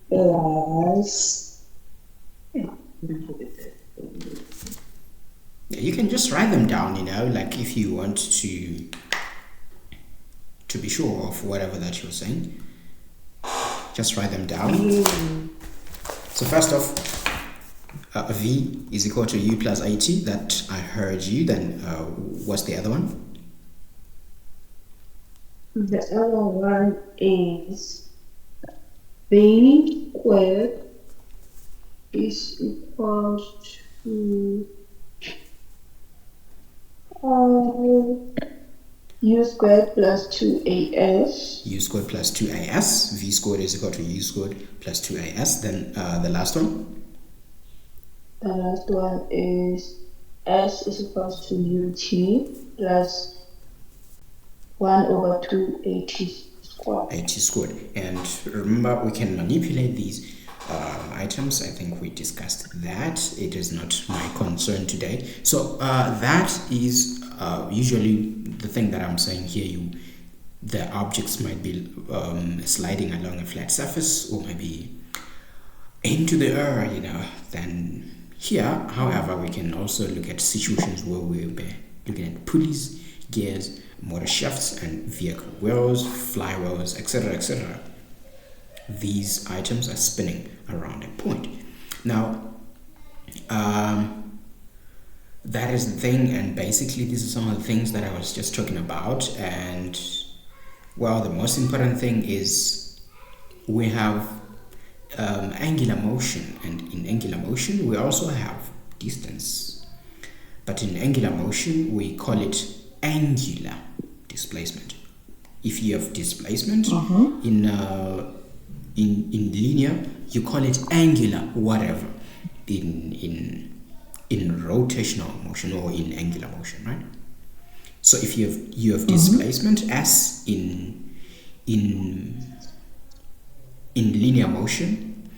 plus. You can just write them down, like if you want to be sure of whatever that you're saying. Just write them down. So first off, V is equal to U plus AT. That I heard you. Then what's the other one? The other one is B squared is equal to U squared plus 2AS. U squared plus 2AS. V squared is equal to U squared plus 2AS. Then the last one? The last one is S is equal to UT plus 1 over 2 AT squared. AT squared. And remember, we can manipulate these items. I think we discussed that. It is not my concern today. So that is usually the thing that I'm saying here. The objects might be sliding along a flat surface or maybe into the air, Then here, however, we can also look at situations where we'll be looking at pulleys, gears, motor shafts, and vehicle wheels, flywheels, etc., etc. These items are spinning around a point. Now, that is the thing, and basically these are some of the things that I was just talking about. And well, the most important thing is we have angular motion, and in angular motion we also have distance, but in angular motion we call it angular displacement. If you have displacement in linear, you call it angular whatever in rotational motion or in angular motion, right? So if you have displacement s in linear motion,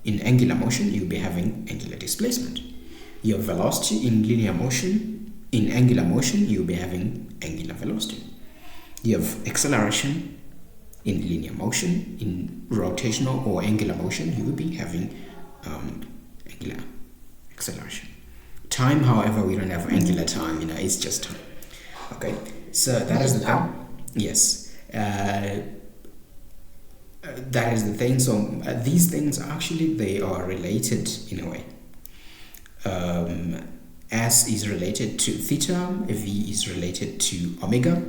in angular motion you'll be having angular displacement. Your velocity in linear motion, in angular motion you'll be having angular velocity. You have acceleration in linear motion, in rotational or angular motion you will be having angular acceleration. Time, however, we don't have angular time, it's just time. Okay, so that is the thing. Yes, that is the thing. So these things actually, they are related in a way. S is related to theta, V is related to omega,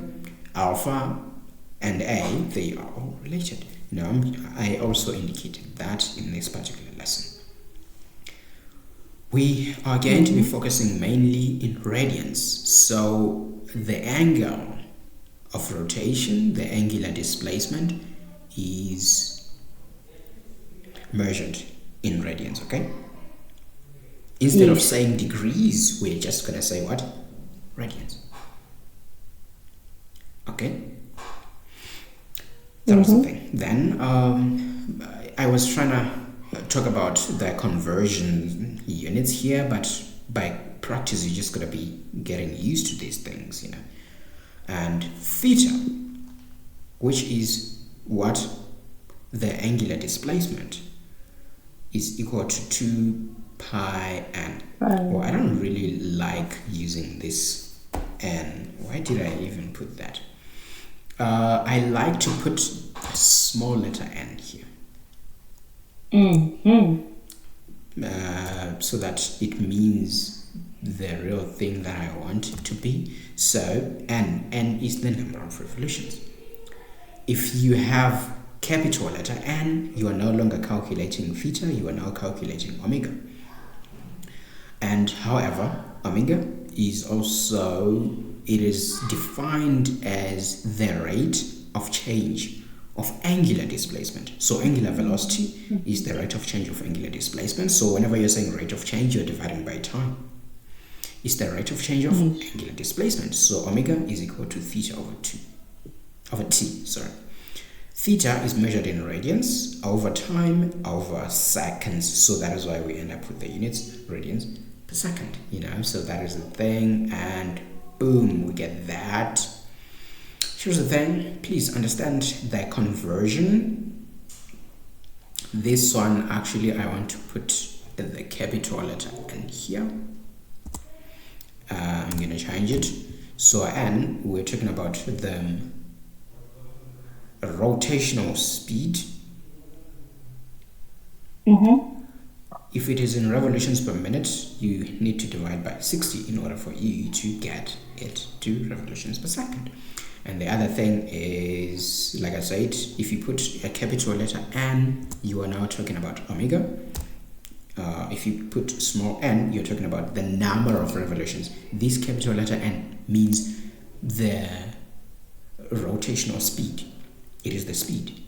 alpha, and A, they are all related. I also indicated that in this particular lesson. We are going to be focusing mainly in radians. So the angle of rotation, the angular displacement, is measured in radians, okay? Instead of saying degrees, we're just going to say what? Radians. Okay? That was the thing. Then I was trying to talk about the conversion units here, but by practice you're just going to be getting used to these things, And theta, which is what the angular displacement, is equal to 2 pi n. Well, I don't really like using this n. Why did I even put that? I like to put a small letter n here. So that it means the real thing that I want it to be. So n is the number of revolutions. If you have capital letter N, you are no longer calculating theta, you are now calculating omega. And however, omega is also, it is defined as the rate of change of angular displacement. So angular velocity is the rate of change of angular displacement. So whenever you're saying rate of change, you're dividing by time. It's the rate of change of angular displacement. So omega is equal to theta over t. Theta is measured in radians over time, over seconds. So that is why we end up with the units radians per second, So that is the thing, and boom, we get that. Here's the thing, please understand the conversion This one, actually, I want to put the capital letter N here. I'm going to change it. So N, we're talking about the rotational speed. If it is in revolutions per minute, you need to divide by 60 in order for you to get it to revolutions per second. And the other thing is, like I said, if you put a capital letter N, you are now talking about omega. If you put small n, you're talking about the number of revolutions. This capital letter N means the rotational speed. It is the speed.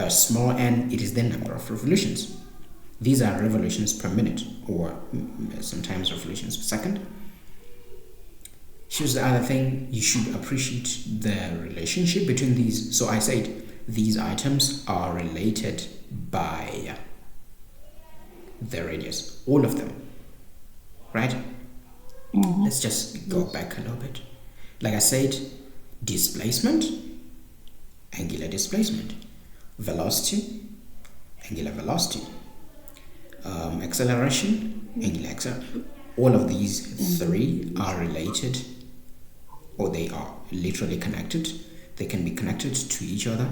Small n, it is the number of revolutions. These are revolutions per minute, or sometimes revolutions per second. Here's the other thing, you should appreciate the relationship between these. So I said these items are related by the radius, all of them, right? Let's just go back a little bit. Like I said, displacement, angular displacement, velocity, angular velocity, acceleration, angular acceleration. All of these three are related, or they are literally connected. They can be connected to each other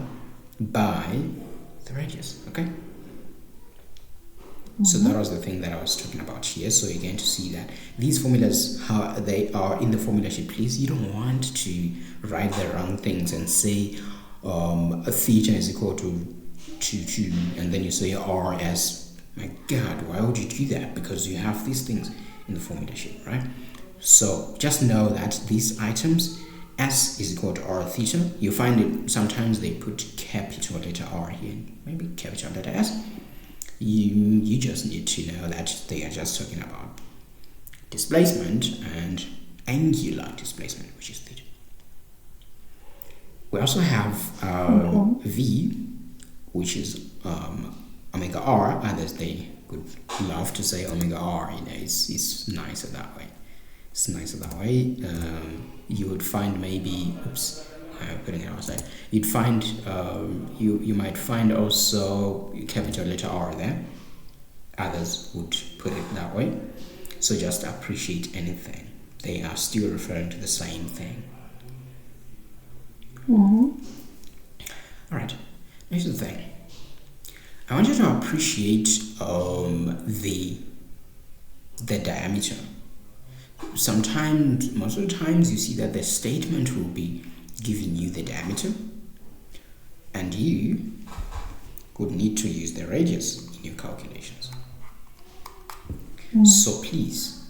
by the radius, okay? So that was the thing that I was talking about here. So you're going to see that these formulas, how they are in the formula sheet, please, you don't want to write the wrong things and say a theta is equal to 2, and then you say r as, my god, why would you do that? Because you have these things in the formula sheet, right? So just know that these items, s is equal to r theta. You find it sometimes they put capital letter R here, maybe capital letter S. You just need to know that they are just talking about displacement and angular displacement, which is theta. We also have v, which is omega r. Others, they would love to say omega r. You know, it's nicer that way. It's nicer that way. You would find maybe, putting it outside, you'd find you might find also capital letter R there. Others would put it that way. So just appreciate anything. They are still referring to the same thing. All right. Here's the thing. I want you to appreciate the diameter. Sometimes, most of the times, you see that the statement will be giving you the diameter, and you would need to use the radius in your calculations. So please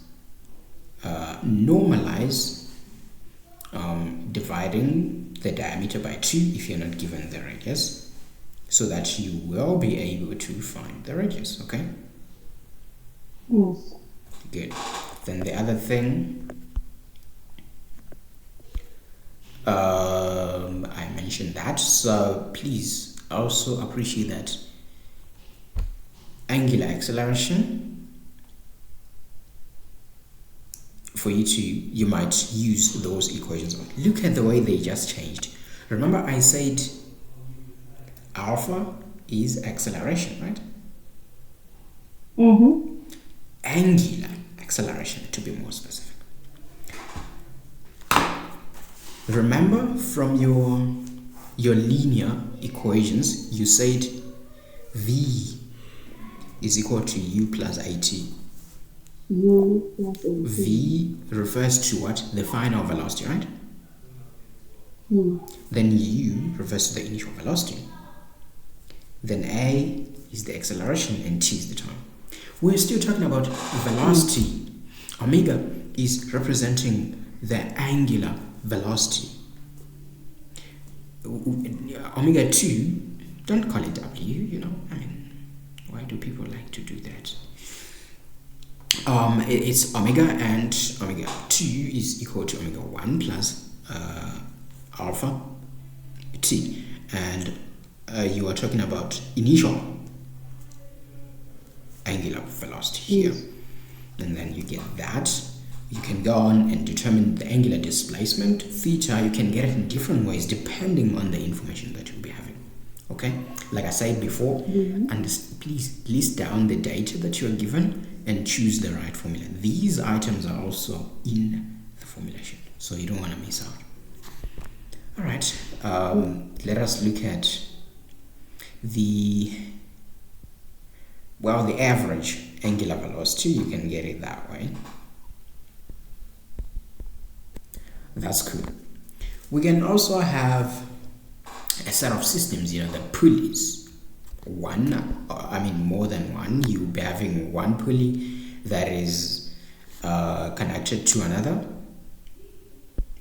normalize dividing the diameter by 2 if you're not given the radius, so that you will be able to find the radius, okay? Yes. Good. Then the other thing, I mentioned that, so please also appreciate that angular acceleration, for you might use those equations. Look at the way they just changed. Remember I said alpha is acceleration, right? Angular acceleration, to be more specific. Remember from your linear equations, you said v is equal to u plus at. U plus at. V refers to what? The final velocity, right? Mm. Then u refers to the initial velocity. Then a is the acceleration and t is the time. We're still talking about velocity. Omega is representing the angular velocity. Omega 2, don't call it w, you know, I mean, why do people like to do that? It's omega, and omega 2 is equal to omega 1 plus alpha t, and you are talking about initial angular velocity here. Yes. And then you get that. You can go on and determine the angular displacement theta. You can get it in different ways depending on the information that you'll be having. Okay, like I said before, and please list down the data that you're given and choose the right formula. These items are also in the formulation, so you don't want to miss out. All right, let us look at the average angular velocity. You can get it that way. That's cool. We can also have a set of systems, the pulleys. More than one. You'll be having one pulley that is connected to another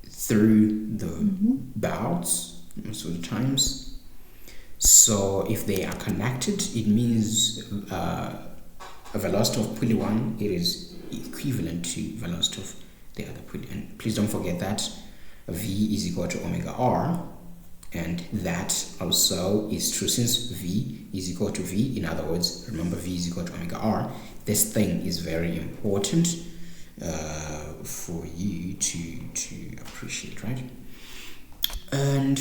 through the belts most of the times. So if they are connected, it means a velocity of pulley 1, it is equivalent to velocity of the other pulley. And please don't forget that V is equal to omega R, and that also is true since V is equal to V. In other words, remember V is equal to omega R. This thing is very important for you to appreciate, right? And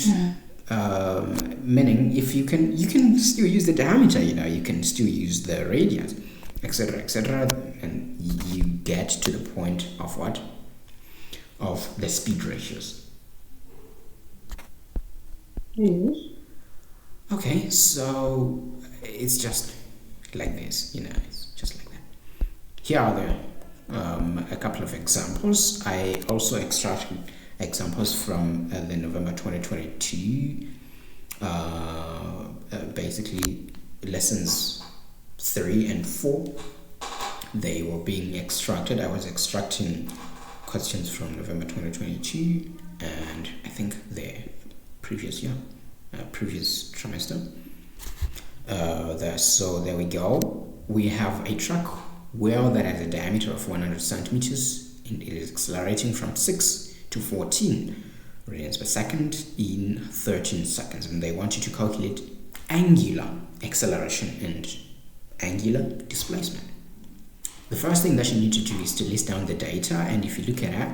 meaning if you can still use the diameter, you can still use the radius, etc., and you get to the point of what? Of the speed ratios. Yes. Okay, so it's just like this, it's just like that. Here are a couple of examples. I also extracted examples from the November 2022, basically lessons 3 and 4. They were being extracted. I was extracting questions from November 2022 and I think the previous year, previous trimester. So there we go. We have a track wheel that has a diameter of 100 centimeters and it is accelerating from 6 to 14 radians per second in 13 seconds, and they want you to calculate angular acceleration and angular displacement. The first thing that you need to do is to list down the data, and if you look at it,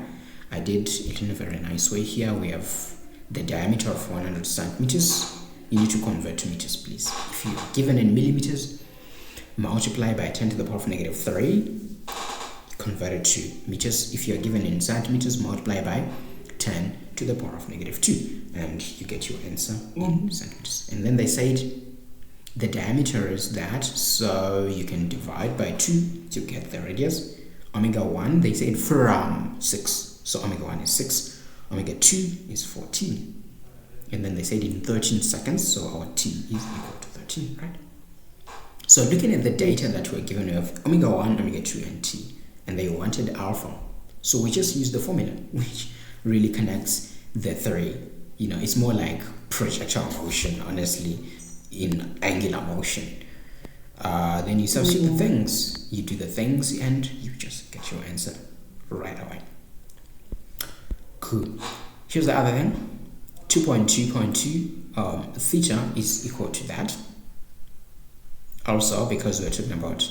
I did it in a very nice way here. We have the diameter of 100 centimeters. You need to convert to meters, please. If you're given in millimeters, multiply by 10 to the power of negative 3, convert it to meters. If you're given in centimeters, multiply by 10 to the power of negative 2, and you get your answer in centimeters. And then they said the diameter is that, so you can divide by 2 to get the radius. Omega 1, they said from 6, so omega 1 is 6, omega 2 is 14. And then they said in 13 seconds, so our t is equal to 13, right? So looking at the data that we're given, we have omega 1, omega 2, and t, and they wanted alpha. So we just use the formula, which really connects the three. It's more like projectile motion, honestly, in angular motion. Then you substitute the things, you do the things, and you just get your answer right away. Cool. Here's the other thing. 2.2.2 theta is equal to that. Also, because we're talking about,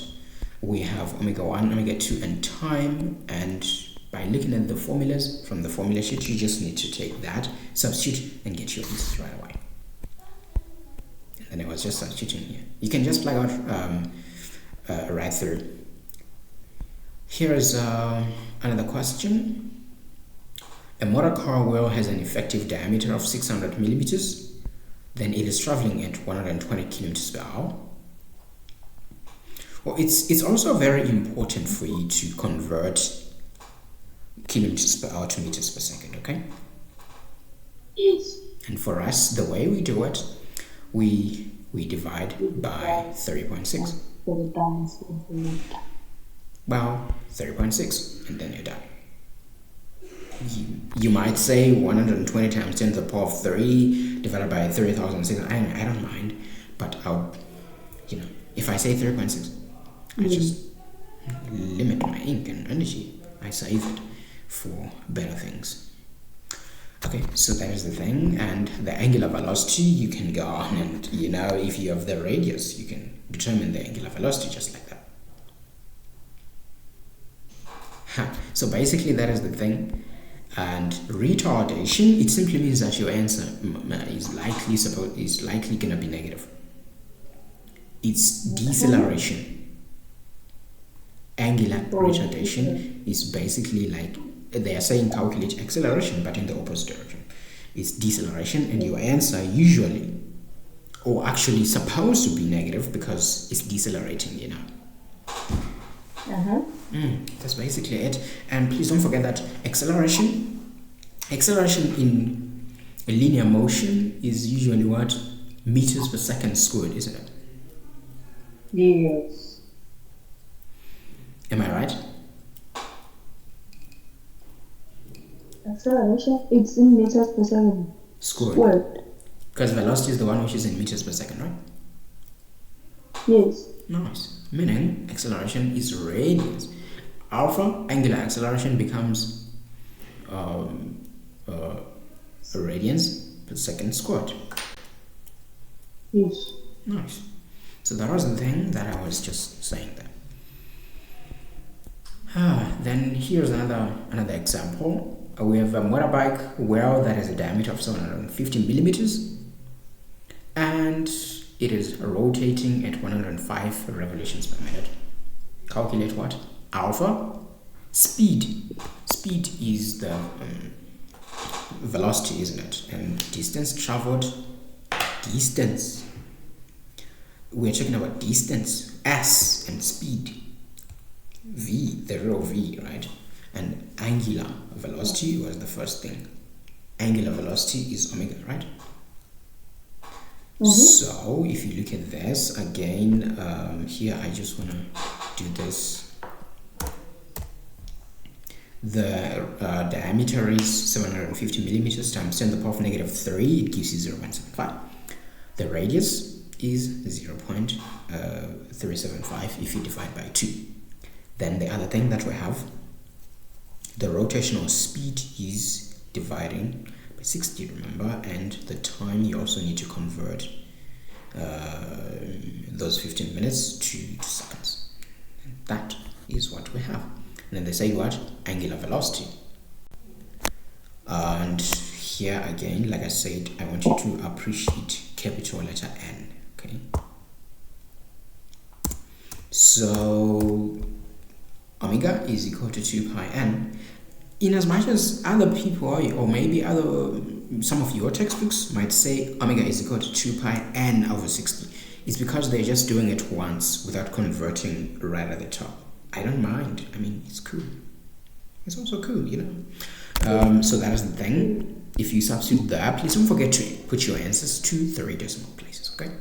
we have omega 1, omega 2, and time, and by looking at the formulas from the formula sheet, you just need to take that, substitute, and get your answers right away. And then I was just substituting here. You can just plug out right through. Here is another question. A motor car wheel has an effective diameter of 600 millimeters. Then it is traveling at 120 kilometers per hour. Well, it's also very important for you to convert kilometers per hour to meters per second, okay? Yes. And for us, the way we do it, we divide by 30.6. Well, 30.6, and then you're done. You might say 120 times 10 to the power of 3 divided by 30,600. I don't mind, but I'll, if I say 3.6, I just limit my ink and energy. I save it for better things. Okay, so that is the thing. And the angular velocity, you can go on and, if you have the radius, you can determine the angular velocity just like that. So basically that is the thing. And retardation, it simply means that your answer is likely gonna be negative. It's Okay. deceleration. Angular Oh, okay. retardation is basically like they are saying calculate acceleration, but in the opposite direction. It's deceleration, and your answer usually, or actually supposed to be negative because it's decelerating, you know. Uh-huh. That's basically it. And please don't forget that acceleration in a linear motion is usually what? Meters per second squared, isn't it? Yes. Am I right? Acceleration, it's in meters per second Squared. squared. Because velocity is the one which is in meters per second, right? Yes. Nice. Meaning acceleration is radians. Alpha, angular acceleration, becomes um, uh, radians per second squared. Yes. Nice. So that was the thing that I was just saying there. Then here's another example. We have a motorbike wheel that has a diameter of 750 millimeters, and it is rotating at 105 revolutions per minute. Calculate what? Alpha. Speed. Speed is the velocity, isn't it? And distance traveled. Distance. We're talking about distance. S and speed. V, the real V, right? And angular velocity was the first thing. Angular velocity is omega, right? So if you look at this again, here I just want to do this. The diameter is 750 millimeters times 10 to the power of negative 3. It gives you 0.75. The radius is 0.375 if you divide by 2. Then the other thing that we have, the rotational speed is dividing by 60, remember, and the time you also need to convert those 15 minutes to seconds. And that is what we have. And then they say what? Angular velocity. And here again, like I said, I want you to appreciate capital letter N. Okay. So omega is equal to 2 pi n. In as much as other people, or maybe some of your textbooks might say omega is equal to 2 pi n over 60, it's because they're just doing it once without converting right at the top. I don't mind. I mean, it's cool. It's also cool, you know. So that is the thing. If you substitute that, please don't forget to put your answers to 3 decimal places, okay?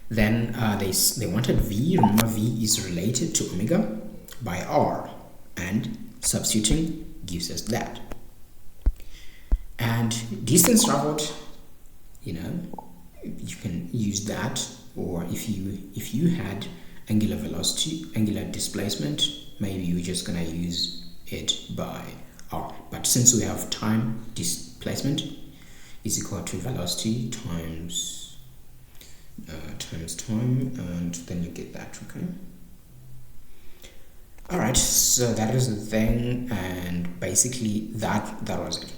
Then they wanted V. Remember, V is related to omega by R, and substituting gives us that. And distance traveled, you know, you can use that, or if you had angular velocity, angular displacement, maybe you're just gonna use it by R. But since we have time, displacement is equal to velocity times time, and then you get that, okay? Alright, so that is the thing, and basically that was it.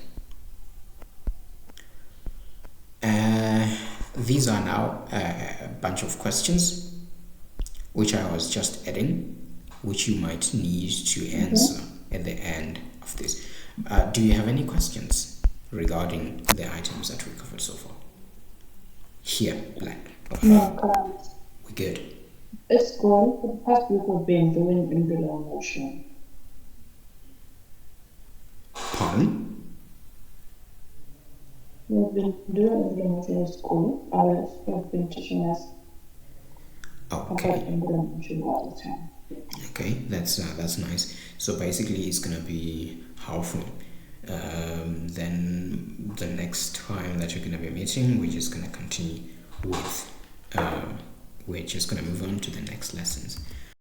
These are now a bunch of questions which I was just adding, which you might need to answer at the end of this. Do you have any questions regarding the items that we covered so far? Here, blank. No, correct. We're good. It's good. For the past week we've been doing angular motion. Pardon? We've been doing angular motion in school. Others have been teaching us about Okay. angular motion all the time. Okay, that's nice. So basically, it's gonna be helpful. Then the next time that you're gonna be meeting, we're just gonna continue with. We're just gonna move on to the next lessons.